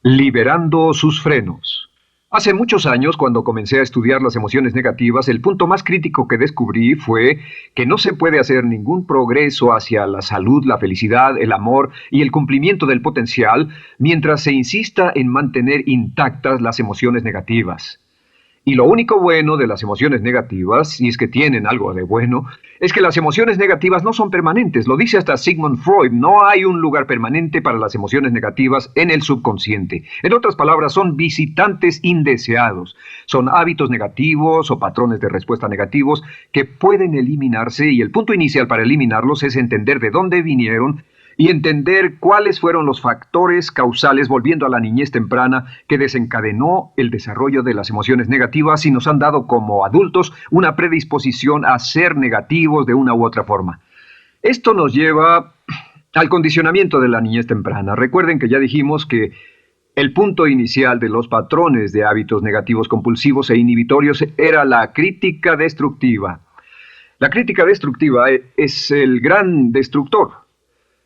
Liberando sus frenos. Hace muchos años, cuando comencé a estudiar las emociones negativas, el punto más crítico que descubrí fue que no se puede hacer ningún progreso hacia la salud, la felicidad, el amor y el cumplimiento del potencial mientras se insista en mantener intactas las emociones negativas. Y lo único bueno de las emociones negativas, si es que tienen algo de bueno, es que las emociones negativas no son permanentes. Lo dice hasta Sigmund Freud, no hay un lugar permanente para las emociones negativas en el subconsciente. En otras palabras, son visitantes indeseados. Son hábitos negativos o patrones de respuesta negativos que pueden eliminarse, y el punto inicial para eliminarlos es entender de dónde vinieron y entender cuáles fueron los factores causales, volviendo a la niñez temprana, que desencadenó el desarrollo de las emociones negativas y nos han dado como adultos una predisposición a ser negativos de una u otra forma. Esto nos lleva al condicionamiento de la niñez temprana. Recuerden que ya dijimos que el punto inicial de los patrones de hábitos negativos compulsivos e inhibitorios era la crítica destructiva. La crítica destructiva es el gran destructor.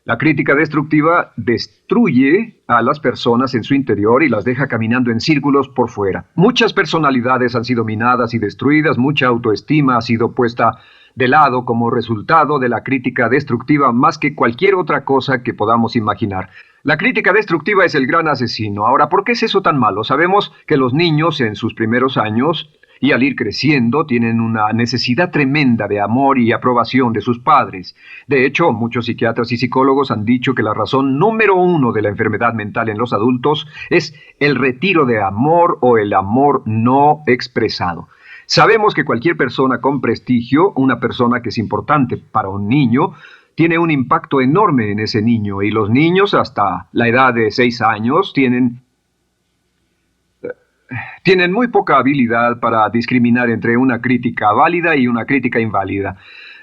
La crítica destructiva destruye a las personas en su interior y las deja caminando en círculos por fuera. Muchas personalidades han sido minadas y destruidas, mucha autoestima ha sido puesta de lado como resultado de la crítica destructiva más que cualquier otra cosa que podamos imaginar. La crítica destructiva es el gran asesino. Ahora, ¿por qué es eso tan malo? Sabemos que los niños en sus primeros años y al ir creciendo tienen una necesidad tremenda de amor y aprobación de sus padres. De hecho, muchos psiquiatras y psicólogos han dicho que la razón número uno de la enfermedad mental en los adultos es el retiro de amor o el amor no expresado. Sabemos que cualquier persona con prestigio, una persona que es importante para un niño, tiene un impacto enorme en ese niño, y los niños hasta la edad de 6 años tienen muy poca habilidad para discriminar entre una crítica válida y una crítica inválida.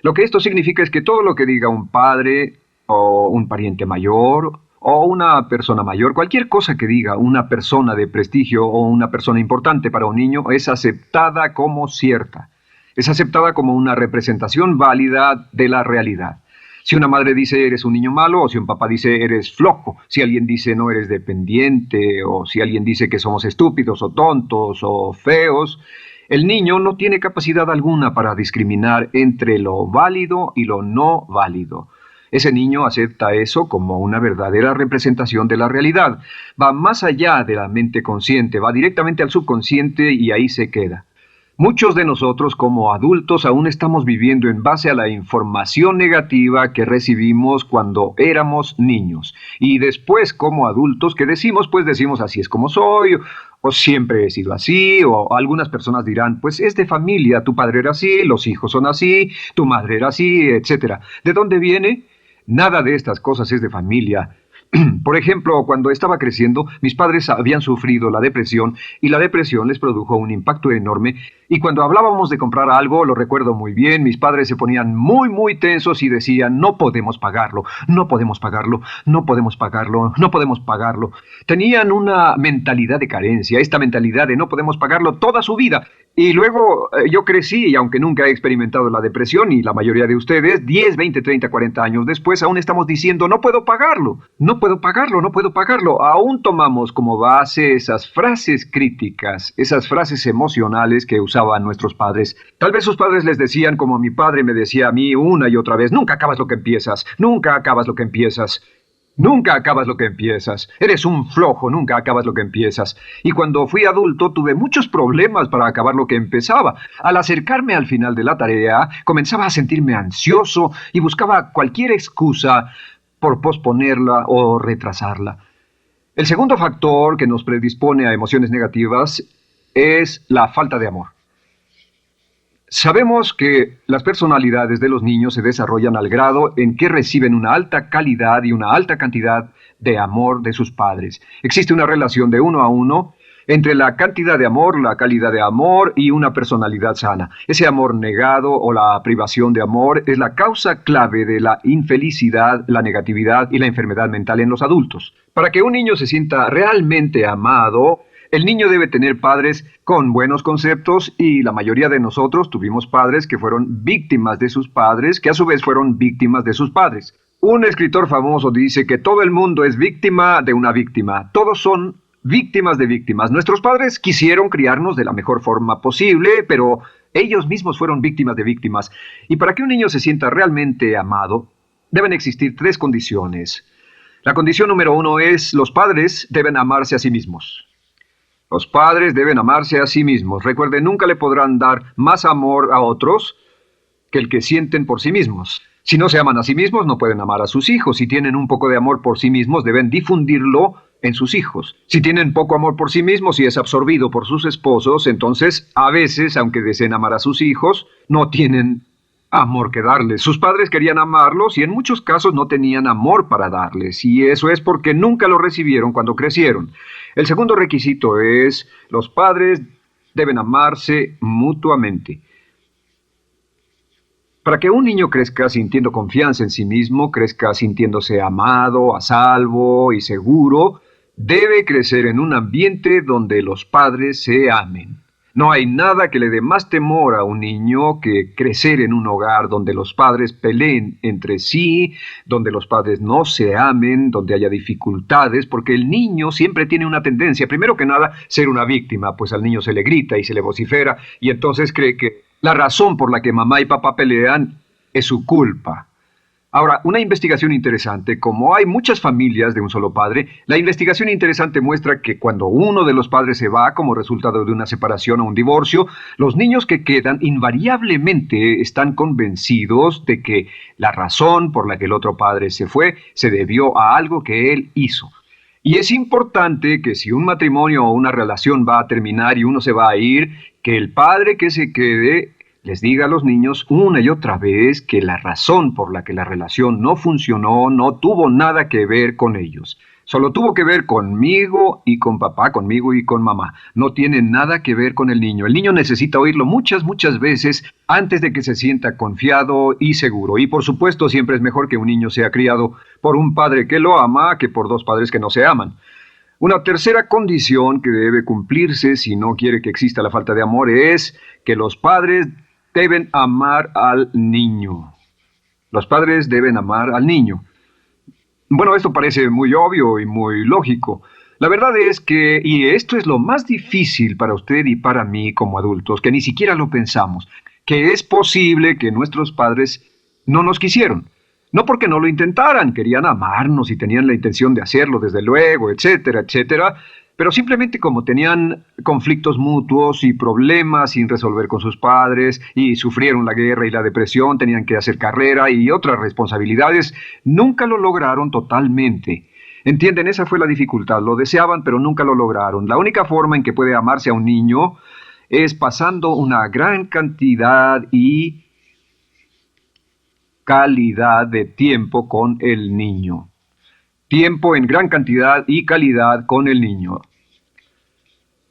Lo que esto significa es que todo lo que diga un padre o un pariente mayor o una persona mayor, cualquier cosa que diga una persona de prestigio o una persona importante para un niño es aceptada como cierta. Es aceptada como una representación válida de la realidad. Si una madre dice eres un niño malo, o si un papá dice eres flojo, si alguien dice no eres dependiente, o si alguien dice que somos estúpidos o tontos o feos, el niño no tiene capacidad alguna para discriminar entre lo válido y lo no válido. Ese niño acepta eso como una verdadera representación de la realidad. Va más allá de la mente consciente, va directamente al subconsciente y ahí se queda. Muchos de nosotros como adultos aún estamos viviendo en base a la información negativa que recibimos cuando éramos niños. Y después como adultos, ¿qué decimos? Pues decimos así es como soy, o siempre he sido así, o algunas personas dirán, pues es de familia, tu padre era así, los hijos son así, tu madre era así, etc. ¿De dónde viene? Nada de estas cosas es de familia. Por ejemplo, cuando estaba creciendo, mis padres habían sufrido la depresión y la depresión les produjo un impacto enorme. Y cuando hablábamos de comprar algo, lo recuerdo muy bien, mis padres se ponían muy tensos y decían, no podemos pagarlo, no podemos pagarlo, no podemos pagarlo, no podemos pagarlo. Tenían una mentalidad de carencia, esta mentalidad de no podemos pagarlo toda su vida. Y luego yo crecí, y aunque nunca he experimentado la depresión, y la mayoría de ustedes, 10, 20, 30, 40 años después, aún estamos diciendo, no puedo pagarlo, no puedo pagarlo, no puedo pagarlo. Aún tomamos como base esas frases críticas, esas frases emocionales que usaban nuestros padres. Tal vez sus padres les decían, como mi padre me decía a mí una y otra vez, nunca acabas lo que empiezas, nunca acabas lo que empiezas. Nunca acabas lo que empiezas. Eres un flojo, nunca acabas lo que empiezas. Y cuando fui adulto tuve muchos problemas para acabar lo que empezaba. Al acercarme al final de la tarea, comenzaba a sentirme ansioso y buscaba cualquier excusa por posponerla o retrasarla. El segundo factor que nos predispone a emociones negativas es la falta de amor. Sabemos que las personalidades de los niños se desarrollan al grado en que reciben una alta calidad y una alta cantidad de amor de sus padres. Existe una relación de 1 a 1 entre la cantidad de amor, la calidad de amor y una personalidad sana. Ese amor negado o la privación de amor es la causa clave de la infelicidad, la negatividad y la enfermedad mental en los adultos. Para que un niño se sienta realmente amado, el niño debe tener padres con buenos conceptos, y la mayoría de nosotros tuvimos padres que fueron víctimas de sus padres, que a su vez fueron víctimas de sus padres. Un escritor famoso dice que todo el mundo es víctima de una víctima. Todos son víctimas de víctimas. Nuestros padres quisieron criarnos de la mejor forma posible, pero ellos mismos fueron víctimas de víctimas. Y para que un niño se sienta realmente amado, deben existir tres condiciones. La condición número uno es: los padres deben amarse a sí mismos. Los padres deben amarse a sí mismos. Recuerden, nunca le podrán dar más amor a otros que el que sienten por sí mismos. Si no se aman a sí mismos, no pueden amar a sus hijos. Si tienen un poco de amor por sí mismos, deben difundirlo en sus hijos. Si tienen poco amor por sí mismos y es absorbido por sus esposos, entonces, a veces, aunque deseen amar a sus hijos, no tienen amor que darles. Sus padres querían amarlos y en muchos casos no tenían amor para darles, y eso es porque nunca lo recibieron cuando crecieron. El segundo requisito es: los padres deben amarse mutuamente. Para que un niño crezca sintiendo confianza en sí mismo, crezca sintiéndose amado, a salvo y seguro, debe crecer en un ambiente donde los padres se amen. No hay nada que le dé más temor a un niño que crecer en un hogar donde los padres peleen entre sí, donde los padres no se amen, donde haya dificultades, porque el niño siempre tiene una tendencia, primero que nada, ser una víctima, pues al niño se le grita y se le vocifera, y entonces cree que la razón por la que mamá y papá pelean es su culpa. Ahora, una investigación interesante: como hay muchas familias de un solo padre, la investigación interesante muestra que cuando uno de los padres se va como resultado de una separación o un divorcio, los niños que quedan invariablemente están convencidos de que la razón por la que el otro padre se fue se debió a algo que él hizo. Y es importante que si un matrimonio o una relación va a terminar y uno se va a ir, que el padre que se quede les diga a los niños una y otra vez que la razón por la que la relación no funcionó no tuvo nada que ver con ellos. Solo tuvo que ver conmigo y con papá, conmigo y con mamá. No tiene nada que ver con el niño. El niño necesita oírlo muchas veces antes de que se sienta confiado y seguro. Y por supuesto, siempre es mejor que un niño sea criado por un padre que lo ama que por dos padres que no se aman. Una tercera condición que debe cumplirse si no quiere que exista la falta de amor es que los padres deben amar al niño. Los padres deben amar al niño. Bueno, esto parece muy obvio y muy lógico. La verdad es que, y esto es lo más difícil para usted y para mí como adultos, que ni siquiera lo pensamos, que es posible que nuestros padres no nos quisieron. No porque no lo intentaran, querían amarnos y tenían la intención de hacerlo, desde luego, etcétera, etcétera, pero simplemente como tenían conflictos mutuos y problemas sin resolver con sus padres, y sufrieron la guerra y la depresión, tenían que hacer carrera y otras responsabilidades, nunca lo lograron totalmente. ¿Entienden? Esa fue la dificultad. Lo deseaban, pero nunca lo lograron. La única forma en que puede amarse a un niño es pasando una gran cantidad y calidad de tiempo con el niño. Tiempo en gran cantidad y calidad con el niño.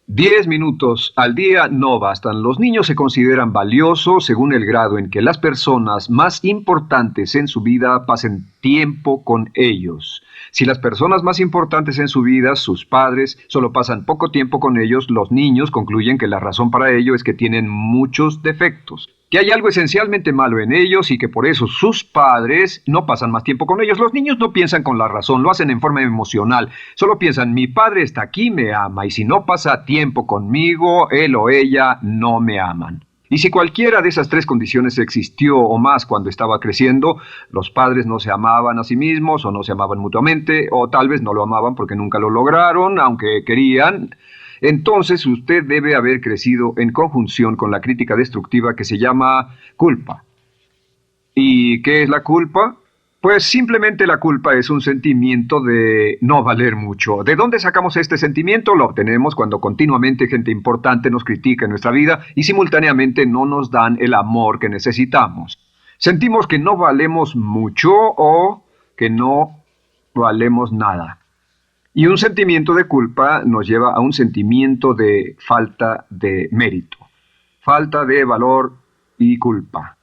10 minutos al día no bastan. Los niños se consideran valiosos según el grado en que las personas más importantes en su vida pasen tiempo con ellos. Si las personas más importantes en su vida, sus padres, solo pasan poco tiempo con ellos, los niños concluyen que la razón para ello es que tienen muchos defectos, que hay algo esencialmente malo en ellos y que por eso sus padres no pasan más tiempo con ellos. Los niños no piensan con la razón, lo hacen en forma emocional. Solo piensan: mi padre está aquí, me ama, y si no pasa tiempo conmigo, él o ella no me aman. Y si cualquiera de esas tres condiciones existió o más cuando estaba creciendo, los padres no se amaban a sí mismos o no se amaban mutuamente, o tal vez no lo amaban porque nunca lo lograron, aunque querían. Entonces usted debe haber crecido en conjunción con la crítica destructiva que se llama culpa. ¿Y qué es la culpa? Pues simplemente la culpa es un sentimiento de no valer mucho. ¿De dónde sacamos este sentimiento? Lo obtenemos cuando continuamente gente importante nos critica en nuestra vida y simultáneamente no nos dan el amor que necesitamos. Sentimos que no valemos mucho o que no valemos nada. Y un sentimiento de culpa nos lleva a un sentimiento de falta de mérito, falta de valor y culpa.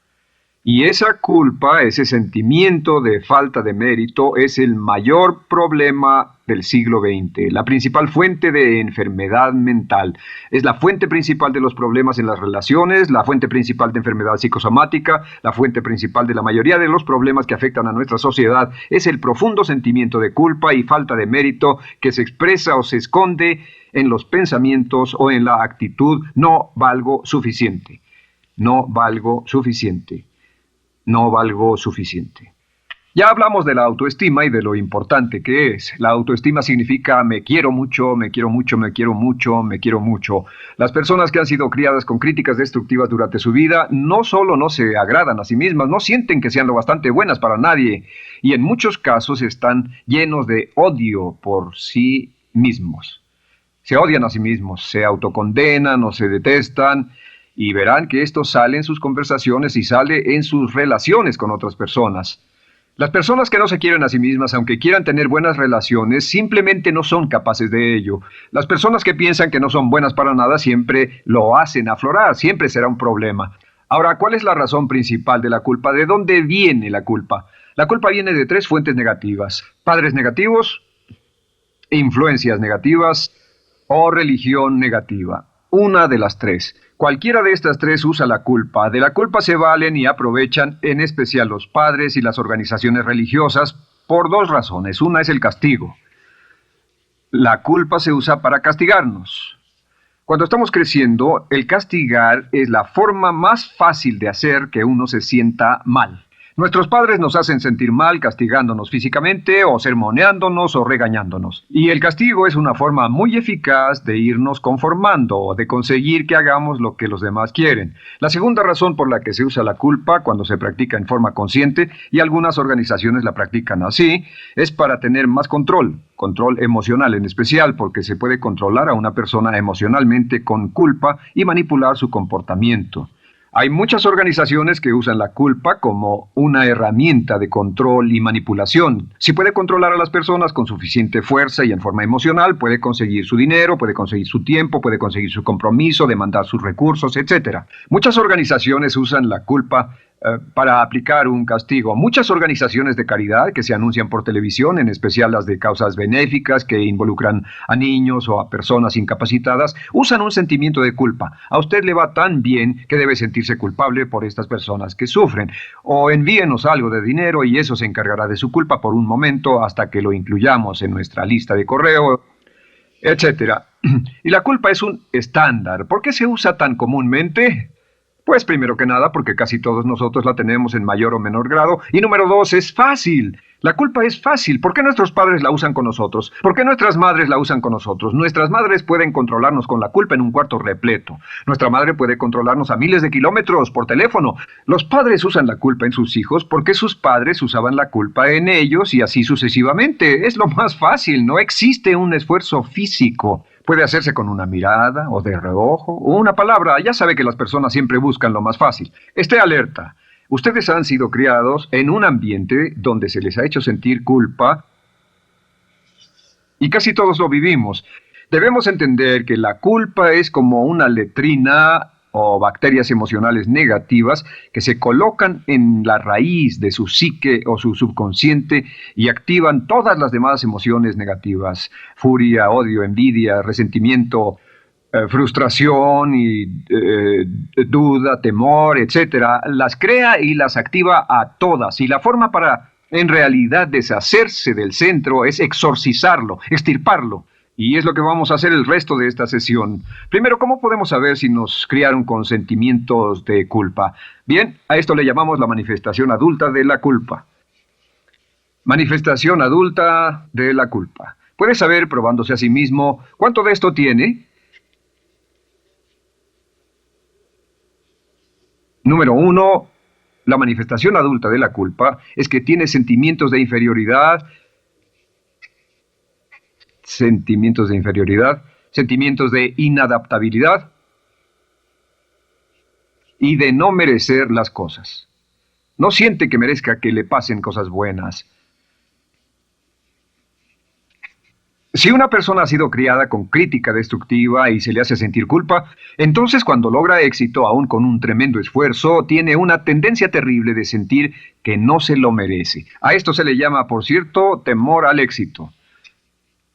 Y esa culpa, ese sentimiento de falta de mérito, es el mayor problema del siglo XX, la principal fuente de enfermedad mental. Es la fuente principal de los problemas en las relaciones, la fuente principal de enfermedad psicosomática, la fuente principal de la mayoría de los problemas que afectan a nuestra sociedad. Es el profundo sentimiento de culpa y falta de mérito que se expresa o se esconde en los pensamientos o en la actitud: no valgo suficiente, no valgo suficiente. No valgo suficiente. Ya hablamos de la autoestima y de lo importante que es. La autoestima significa me quiero mucho, me quiero mucho, me quiero mucho, me quiero mucho. Las personas que han sido criadas con críticas destructivas durante su vida no solo no se agradan a sí mismas, no sienten que sean lo bastante buenas para nadie, y en muchos casos están llenos de odio por sí mismos. Se odian a sí mismos, se autocondenan o se detestan, y verán que esto sale en sus conversaciones y sale en sus relaciones con otras personas. Las personas que no se quieren a sí mismas, aunque quieran tener buenas relaciones, simplemente no son capaces de ello. Las personas que piensan que no son buenas para nada siempre lo hacen aflorar, siempre será un problema. Ahora, ¿cuál es la razón principal de la culpa? ¿De dónde viene la culpa? La culpa viene de tres fuentes negativas: padres negativos, influencias negativas o religión negativa. Una de las tres. Cualquiera de estas tres usa la culpa. De la culpa se valen y aprovechan, en especial los padres y las organizaciones religiosas, por dos razones. Una es el castigo. La culpa se usa para castigarnos. Cuando estamos creciendo, el castigar es la forma más fácil de hacer que uno se sienta mal. Nuestros padres nos hacen sentir mal castigándonos físicamente o sermoneándonos o regañándonos. Y el castigo es una forma muy eficaz de irnos conformando o de conseguir que hagamos lo que los demás quieren. La segunda razón por la que se usa la culpa cuando se practica en forma consciente, y algunas organizaciones la practican así, es para tener más control emocional en especial, porque se puede controlar a una persona emocionalmente con culpa y manipular su comportamiento. Hay muchas organizaciones que usan la culpa como una herramienta de control y manipulación. Si puede controlar a las personas con suficiente fuerza y en forma emocional, puede conseguir su dinero, puede conseguir su tiempo, puede conseguir su compromiso, demandar sus recursos, etc. Muchas organizaciones usan la culpa para aplicar un castigo. Muchas organizaciones de caridad que se anuncian por televisión, en especial las de causas benéficas que involucran a niños o a personas incapacitadas, usan un sentimiento de culpa. A usted le va tan bien que debe sentirse culpable por estas personas que sufren. O envíenos algo de dinero y eso se encargará de su culpa por un momento hasta que lo incluyamos en nuestra lista de correo, etcétera. Y la culpa es un estándar. ¿Por qué se usa tan comúnmente? Pues primero que nada porque casi todos nosotros la tenemos en mayor o menor grado. Y número dos, es fácil. La culpa es fácil. ¿Por qué nuestros padres la usan con nosotros? ¿Por qué nuestras madres la usan con nosotros? Nuestras madres pueden controlarnos con la culpa en un cuarto repleto. Nuestra madre puede controlarnos a miles de kilómetros por teléfono. Los padres usan la culpa en sus hijos porque sus padres usaban la culpa en ellos y así sucesivamente. Es lo más fácil. No existe un esfuerzo físico. Puede hacerse con una mirada, o de reojo, o una palabra. Ya sabe que las personas siempre buscan lo más fácil. Esté alerta. Ustedes han sido criados en un ambiente donde se les ha hecho sentir culpa y casi todos lo vivimos. Debemos entender que la culpa es como una letrina o bacterias emocionales negativas que se colocan en la raíz de su psique o su subconsciente y activan todas las demás emociones negativas: furia, odio, envidia, resentimiento, frustración y duda, temor, etcétera. Las crea y las activa a todas, y la forma para en realidad deshacerse del centro es exorcizarlo, extirparlo. Y es lo que vamos a hacer el resto de esta sesión. Primero, ¿cómo podemos saber si nos criaron con sentimientos de culpa? Bien, a esto le llamamos la manifestación adulta de la culpa. Manifestación adulta de la culpa. ¿Puede saber, probándose a sí mismo, cuánto de esto tiene? Número 1. La manifestación adulta de la culpa es que tiene sentimientos de inferioridad, sentimientos de inadaptabilidad y de no merecer las cosas. No siente que merezca que le pasen cosas buenas. Si una persona ha sido criada con crítica destructiva y se le hace sentir culpa, entonces cuando logra éxito, aún con un tremendo esfuerzo, tiene una tendencia terrible de sentir que no se lo merece. A esto se le llama, por cierto, temor al éxito.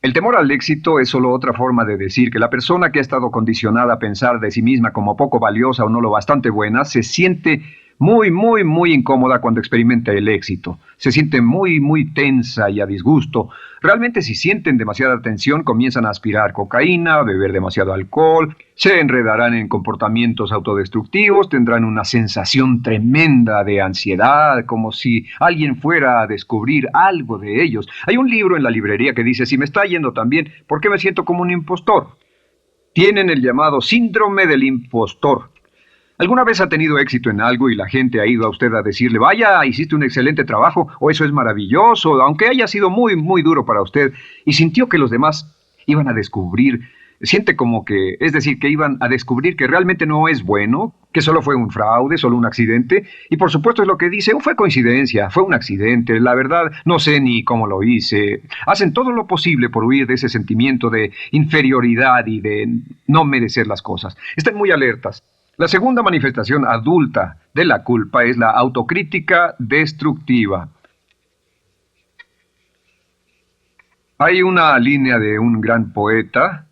El temor al éxito es solo otra forma de decir que la persona que ha estado condicionada a pensar de sí misma como poco valiosa o no lo bastante buena, se siente muy incómoda cuando experimenta el éxito. Se siente muy tensa y a disgusto. Realmente si sienten demasiada tensión comienzan a aspirar cocaína, a beber demasiado alcohol, se enredarán en comportamientos autodestructivos, tendrán una sensación tremenda de ansiedad, como si alguien fuera a descubrir algo de ellos. Hay un libro en la librería que dice, si me está yendo tan bien, ¿por qué me siento como un impostor? Tienen el llamado síndrome del impostor. ¿Alguna vez ha tenido éxito en algo y la gente ha ido a usted a decirle, vaya, hiciste un excelente trabajo, o eso es maravilloso, aunque haya sido muy duro para usted, y sintió que los demás iban a descubrir, siente como que, es decir, que iban a descubrir que realmente no es bueno, que solo fue un fraude, solo un accidente, y por supuesto es lo que dice, fue coincidencia, fue un accidente, la verdad, no sé ni cómo lo hice. Hacen todo lo posible por huir de ese sentimiento de inferioridad y de no merecer las cosas. Estén muy alertas. La segunda manifestación adulta de la culpa es la autocrítica destructiva. Hay una línea de un gran poeta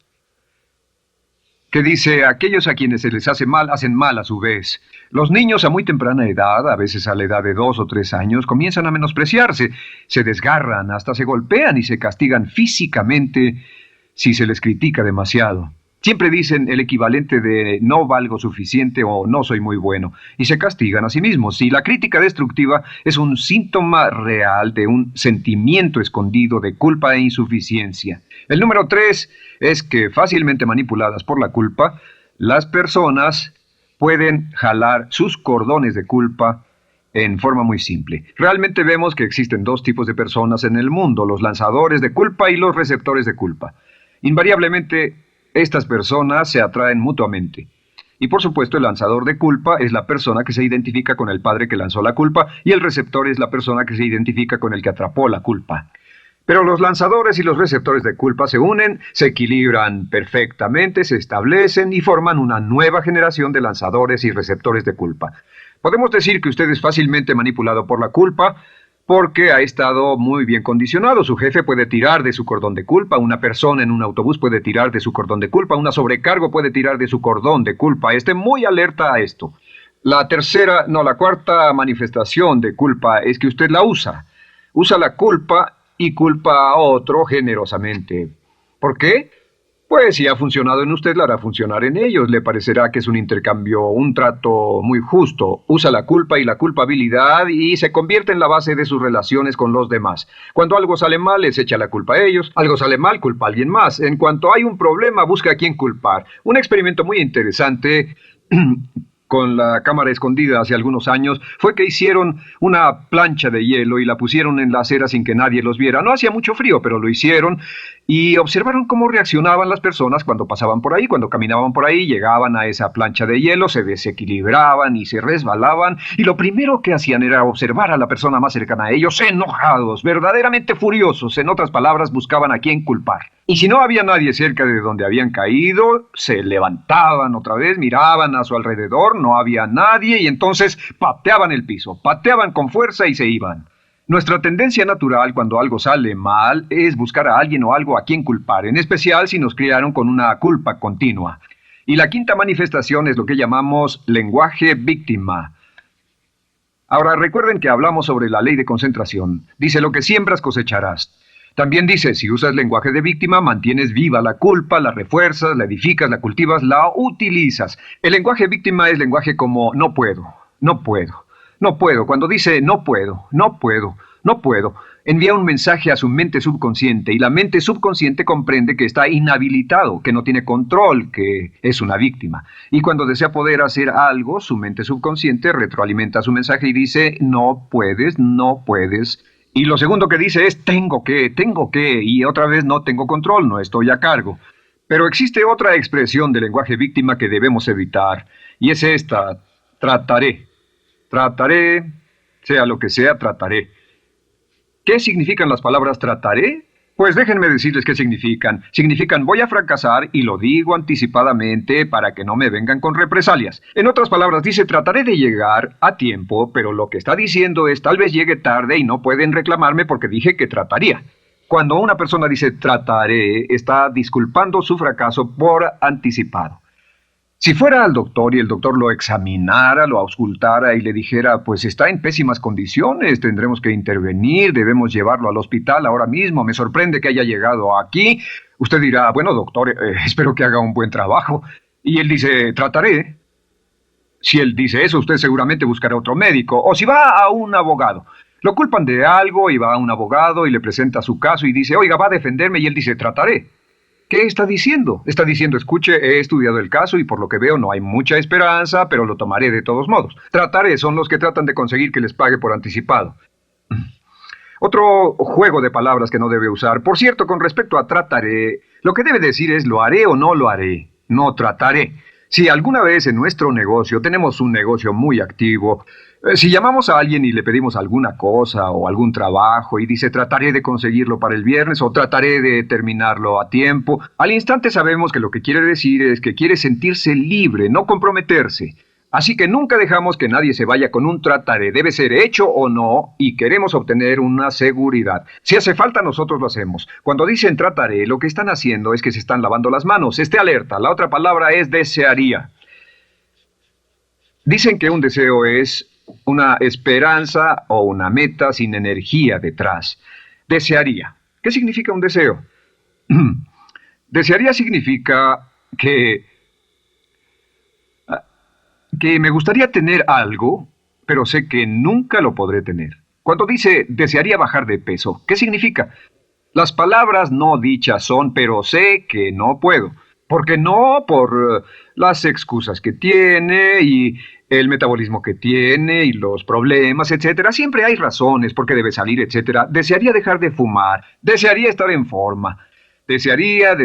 que dice, aquellos a quienes se les hace mal, hacen mal a su vez. Los niños a muy temprana edad, a veces a la edad de 2 o 3 años, comienzan a menospreciarse, se desgarran, hasta se golpean y se castigan físicamente si se les critica demasiado. Siempre dicen el equivalente de no valgo suficiente o no soy muy bueno, y se castigan a sí mismos. Y la crítica destructiva es un síntoma real de un sentimiento escondido de culpa e insuficiencia. El número 3 es que fácilmente manipuladas por la culpa, las personas pueden jalar sus cordones de culpa en forma muy simple. Realmente vemos que existen dos tipos de personas en el mundo, los lanzadores de culpa y los receptores de culpa. Invariablemente, estas personas se atraen mutuamente. Y por supuesto el lanzador de culpa es la persona que se identifica con el padre que lanzó la culpa y el receptor es la persona que se identifica con el que atrapó la culpa. Pero los lanzadores y los receptores de culpa se unen, se equilibran perfectamente, se establecen y forman una nueva generación de lanzadores y receptores de culpa. Podemos decir que usted es fácilmente manipulado por la culpa, porque ha estado muy bien condicionado. Su jefe puede tirar de su cordón de culpa, una persona en un autobús puede tirar de su cordón de culpa, una sobrecargo puede tirar de su cordón de culpa. Esté muy alerta a esto. La cuarta manifestación de culpa es que usted la usa. Usa la culpa y culpa a otro generosamente. ¿Por qué? Pues si ha funcionado en usted, la hará funcionar en ellos. Le parecerá que es un intercambio, un trato muy justo. Usa la culpa y la culpabilidad y se convierte en la base de sus relaciones con los demás. Cuando algo sale mal, les echa la culpa a ellos. Algo sale mal, culpa a alguien más. En cuanto hay un problema, busca a quién culpar. Un experimento muy interesante con la cámara escondida hace algunos años, fue que hicieron una plancha de hielo y la pusieron en la acera sin que nadie los viera. No hacía mucho frío, pero lo hicieron y observaron cómo reaccionaban las personas cuando pasaban por ahí, cuando caminaban por ahí, llegaban a esa plancha de hielo, se desequilibraban y se resbalaban y lo primero que hacían era observar a la persona más cercana a ellos, enojados, verdaderamente furiosos, en otras palabras, buscaban a quién culpar. Y si no había nadie cerca de donde habían caído, se levantaban otra vez, miraban a su alrededor, no había nadie y entonces pateaban el piso, pateaban con fuerza y se iban. Nuestra tendencia natural cuando algo sale mal es buscar a alguien o algo a quien culpar, en especial si nos criaron con una culpa continua. Y la quinta manifestación es lo que llamamos lenguaje víctima. Ahora recuerden que hablamos sobre la ley de concentración. Dice, lo que siembras cosecharás. También dice, si usas lenguaje de víctima, mantienes viva la culpa, la refuerzas, la edificas, la cultivas, la utilizas. El lenguaje víctima es lenguaje como no puedo, no puedo, no puedo. Cuando dice no puedo, no puedo, no puedo, envía un mensaje a su mente subconsciente y la mente subconsciente comprende que está inhabilitado, que no tiene control, que es una víctima. Y cuando desea poder hacer algo, su mente subconsciente retroalimenta su mensaje y dice no puedes, no puedes. Y lo segundo que dice es tengo que, y otra vez no tengo control, no estoy a cargo. Pero existe otra expresión del lenguaje víctima que debemos evitar, y es esta, trataré. Trataré, sea lo que sea, trataré. ¿Qué significan las palabras trataré? Pues déjenme decirles qué significan. Significan voy a fracasar y lo digo anticipadamente para que no me vengan con represalias. En otras palabras, dice trataré de llegar a tiempo, pero lo que está diciendo es tal vez llegue tarde y no pueden reclamarme porque dije que trataría. Cuando una persona dice trataré, está disculpando su fracaso por anticipado. Si fuera al doctor y el doctor lo examinara, lo auscultara y le dijera, pues está en pésimas condiciones, tendremos que intervenir, debemos llevarlo al hospital ahora mismo, me sorprende que haya llegado aquí, usted dirá, bueno doctor, espero que haga un buen trabajo. Y él dice, trataré. Si él dice eso, usted seguramente buscará otro médico. O si va a un abogado, lo culpan de algo y va a un abogado y le presenta su caso y dice, oiga, va a defenderme, y él dice, trataré. ¿Qué está diciendo? Está diciendo, escuche, he estudiado el caso y por lo que veo no hay mucha esperanza, pero lo tomaré de todos modos. Trataré son los que tratan de conseguir que les pague por anticipado. Otro juego de palabras que no debe usar. Por cierto, con respecto a trataré, lo que debe decir es lo haré o no lo haré. No trataré. Si alguna vez en nuestro negocio tenemos un negocio muy activo, si llamamos a alguien y le pedimos alguna cosa o algún trabajo y dice trataré de conseguirlo para el viernes o trataré de terminarlo a tiempo, al instante sabemos que lo que quiere decir es que quiere sentirse libre, no comprometerse. Así que nunca dejamos que nadie se vaya con un trataré, debe ser hecho o no, y queremos obtener una seguridad. Si hace falta, nosotros lo hacemos. Cuando dicen trataré, lo que están haciendo es que se están lavando las manos. Esté alerta, la otra palabra es desearía. Dicen que un deseo es una esperanza o una meta sin energía detrás. Desearía. ¿Qué significa un deseo? Desearía significa que me gustaría tener algo, pero sé que nunca lo podré tener. Cuando dice desearía bajar de peso, ¿qué significa? Las palabras no dichas son, pero sé que no puedo. Porque no por las excusas que tiene y el metabolismo que tiene y los problemas, etcétera. Siempre hay razones por qué debe salir, etcétera. Desearía dejar de fumar, desearía estar en forma. Desearía.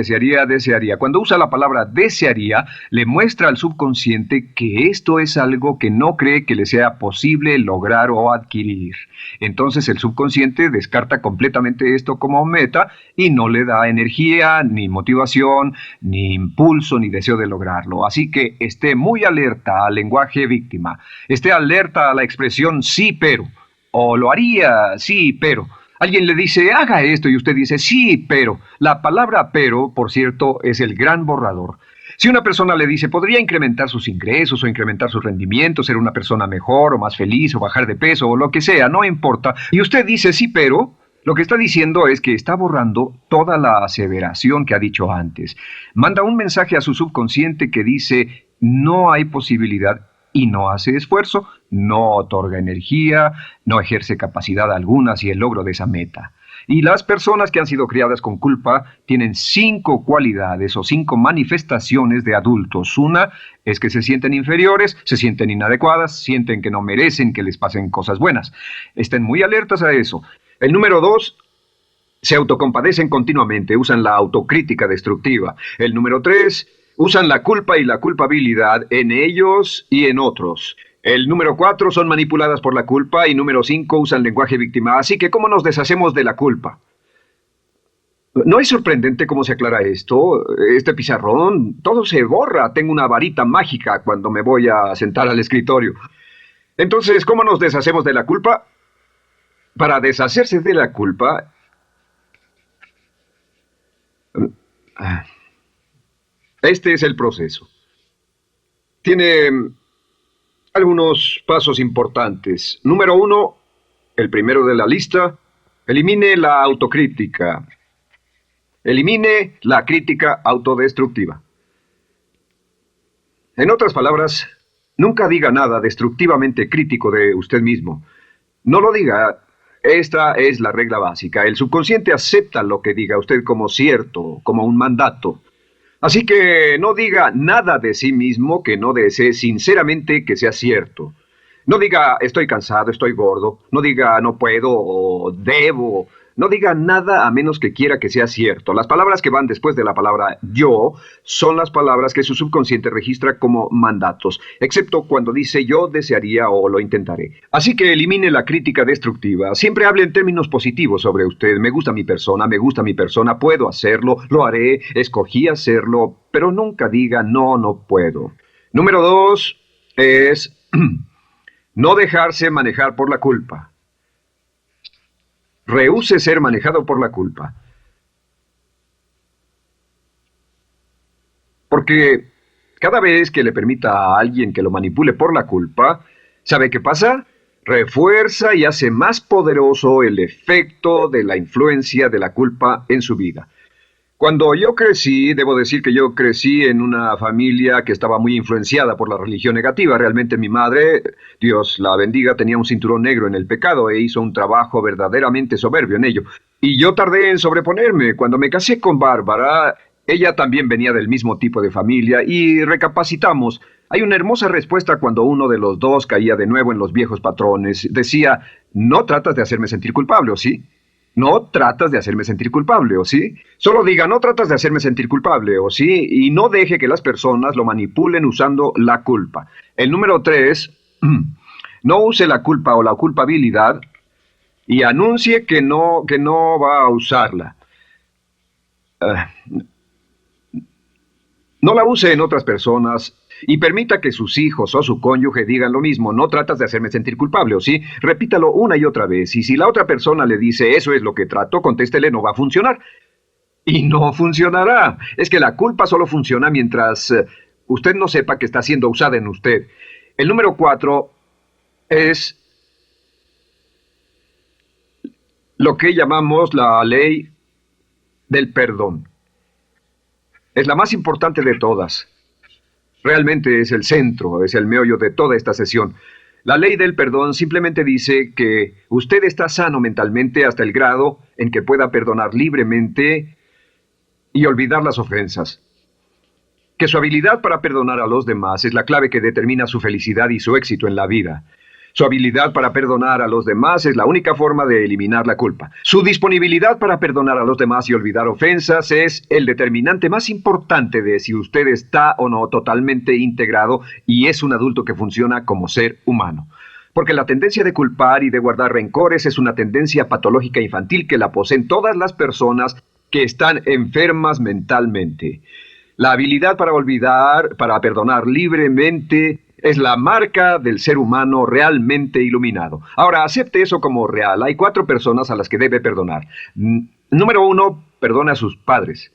Cuando usa la palabra desearía, le muestra al subconsciente que esto es algo que no cree que le sea posible lograr o adquirir. Entonces el subconsciente descarta completamente esto como meta y no le da energía, ni motivación, ni impulso, ni deseo de lograrlo. Así que esté muy alerta al lenguaje víctima. Esté alerta a la expresión sí, pero. O lo haría, sí, pero. Alguien le dice, haga esto, y usted dice, sí, pero. La palabra pero, por cierto, es el gran borrador. Si una persona le dice, podría incrementar sus ingresos o incrementar su rendimiento, ser una persona mejor o más feliz o bajar de peso o lo que sea, no importa, y usted dice, sí, pero, lo que está diciendo es que está borrando toda la aseveración que ha dicho antes. Manda un mensaje a su subconsciente que dice, no hay posibilidad y no hace esfuerzo, no otorga energía, no ejerce capacidad alguna hacia el logro de esa meta. Y las personas que han sido criadas con culpa tienen 5 cualidades o 5 manifestaciones de adultos. Una es que se sienten inferiores, se sienten inadecuadas, sienten que no merecen que les pasen cosas buenas. Estén muy alertas a eso. El número 2, se autocompadecen continuamente, usan la autocrítica destructiva. El número 3, usan la culpa y la culpabilidad en ellos y en otros. El número 4, son manipuladas por la culpa. Y número 5, usan lenguaje víctima. Así que, ¿cómo nos deshacemos de la culpa? ¿No es sorprendente cómo se aclara esto? Este pizarrón, todo se borra. Tengo una varita mágica cuando me voy a sentar al escritorio. Entonces, ¿cómo nos deshacemos de la culpa? Para deshacerse de la culpa... Este es el proceso. Tiene algunos pasos importantes. Número 1, el primero de la lista, elimine la autocrítica. Elimine la crítica autodestructiva. En otras palabras, nunca diga nada destructivamente crítico de usted mismo. No lo diga. Esta es la regla básica. El subconsciente acepta lo que diga usted como cierto, como un mandato. Así que no diga nada de sí mismo que no desee sinceramente que sea cierto. No diga estoy cansado, estoy gordo. No diga no puedo o debo. No diga nada a menos que quiera que sea cierto. Las palabras que van después de la palabra yo son las palabras que su subconsciente registra como mandatos, excepto cuando dice yo desearía o lo intentaré. Así que elimine la crítica destructiva. Siempre hable en términos positivos sobre usted. Me gusta mi persona, puedo hacerlo, lo haré, escogí hacerlo, pero nunca diga no, no puedo. Número 2 es no dejarse manejar por la culpa. Rehúse ser manejado por la culpa. Porque cada vez que le permita a alguien que lo manipule por la culpa, ¿sabe qué pasa? Refuerza y hace más poderoso el efecto de la influencia de la culpa en su vida. Cuando yo crecí, debo decir que yo crecí en una familia que estaba muy influenciada por la religión negativa. Realmente mi madre, Dios la bendiga, tenía un cinturón negro en el pecado e hizo un trabajo verdaderamente soberbio en ello. Y yo tardé en sobreponerme. Cuando me casé con Bárbara, ella también venía del mismo tipo de familia y recapacitamos. Hay una hermosa respuesta cuando uno de los dos caía de nuevo en los viejos patrones. Decía, no tratas de hacerme sentir culpable, ¿o sí? No tratas de hacerme sentir culpable, ¿o sí? Solo diga, no tratas de hacerme sentir culpable, ¿o sí? Y no deje que las personas lo manipulen usando la culpa. El número 3, no use la culpa o la culpabilidad y anuncie que no va a usarla. No la use en otras personas y permita que sus hijos o su cónyuge digan lo mismo. No tratas de hacerme sentir culpable, ¿o sí? Repítalo una y otra vez. Y si la otra persona le dice, eso es lo que trato, contéstele, no va a funcionar. Y no funcionará. Es que la culpa solo funciona mientras usted no sepa que está siendo usada en usted. El número 4 es lo que llamamos la ley del perdón. Es la más importante de todas. Realmente es el centro, es el meollo de toda esta sesión. La ley del perdón simplemente dice que usted está sano mentalmente hasta el grado en que pueda perdonar libremente y olvidar las ofensas. Que su habilidad para perdonar a los demás es la clave que determina su felicidad y su éxito en la vida. Su habilidad para perdonar a los demás es la única forma de eliminar la culpa. Su disponibilidad para perdonar a los demás y olvidar ofensas es el determinante más importante de si usted está o no totalmente integrado y es un adulto que funciona como ser humano. Porque la tendencia de culpar y de guardar rencores es una tendencia patológica infantil que la poseen todas las personas que están enfermas mentalmente. La habilidad para olvidar, para perdonar libremente, es la marca del ser humano realmente iluminado. Ahora, acepte eso como real. Hay 4 personas a las que debe perdonar. Número 1, perdone a sus padres.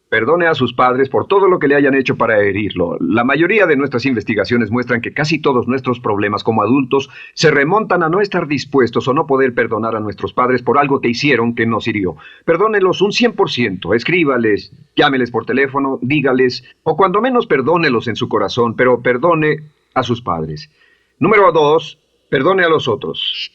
Perdone a sus padres por todo lo que le hayan hecho para herirlo. La mayoría de nuestras investigaciones muestran que casi todos nuestros problemas como adultos se remontan a no estar dispuestos o no poder perdonar a nuestros padres por algo que hicieron que nos hirió. Perdónelos un 100%, escríbales, llámeles por teléfono, dígales, o cuando menos perdónelos en su corazón, pero perdone a sus padres. Número 2, perdone a los otros.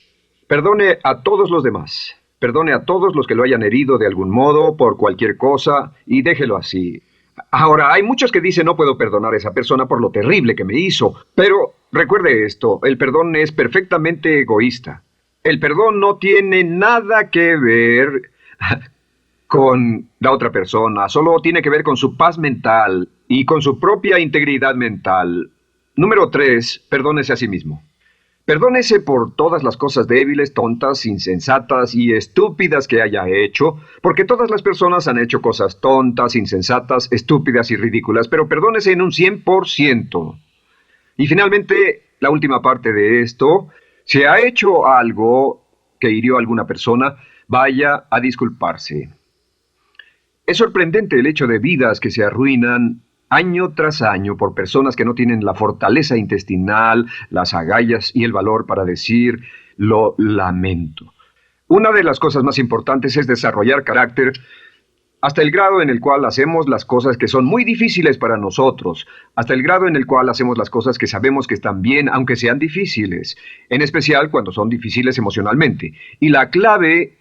Perdone a todos los demás. Perdone a todos los que lo hayan herido de algún modo, por cualquier cosa, y déjelo así. Ahora, hay muchos que dicen no puedo perdonar a esa persona por lo terrible que me hizo, pero recuerde esto, el perdón es perfectamente egoísta. El perdón no tiene nada que ver con la otra persona, solo tiene que ver con su paz mental y con su propia integridad mental. Número 3, perdónese a sí mismo. Perdónese por todas las cosas débiles, tontas, insensatas y estúpidas que haya hecho, porque todas las personas han hecho cosas tontas, insensatas, estúpidas y ridículas, pero perdónese en un 100%. Y finalmente, la última parte de esto, si ha hecho algo que hirió a alguna persona, vaya a disculparse. Es sorprendente el hecho de vidas que se arruinan año tras año por personas que no tienen la fortaleza intestinal, las agallas y el valor para decir lo lamento. Una de las cosas más importantes es desarrollar carácter hasta el grado en el cual hacemos las cosas que son muy difíciles para nosotros, hasta el grado en el cual hacemos las cosas que sabemos que están bien, aunque sean difíciles, en especial cuando son difíciles emocionalmente. Y la clave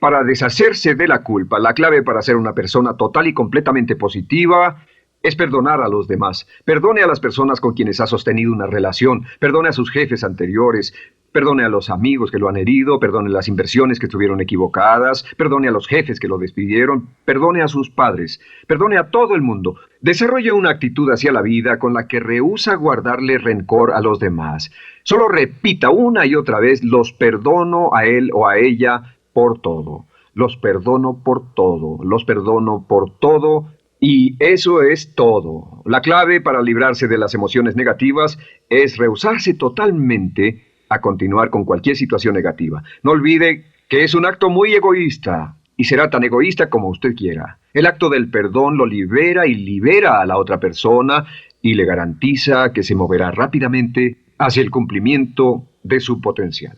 para deshacerse de la culpa, la clave para ser una persona total y completamente positiva, es perdonar a los demás. Perdone a las personas con quienes ha sostenido una relación. Perdone a sus jefes anteriores. Perdone a los amigos que lo han herido, perdone las inversiones que estuvieron equivocadas, perdone a los jefes que lo despidieron, perdone a sus padres, perdone a todo el mundo. Desarrolle una actitud hacia la vida con la que rehúsa guardarle rencor a los demás. Solo repita una y otra vez: los perdono a él o a ella por todo. Los perdono por todo, los perdono por todo. Y eso es todo. La clave para librarse de las emociones negativas es rehusarse totalmente a continuar con cualquier situación negativa. No olvide que es un acto muy egoísta y será tan egoísta como usted quiera. El acto del perdón lo libera y libera a la otra persona y le garantiza que se moverá rápidamente hacia el cumplimiento de su potencial.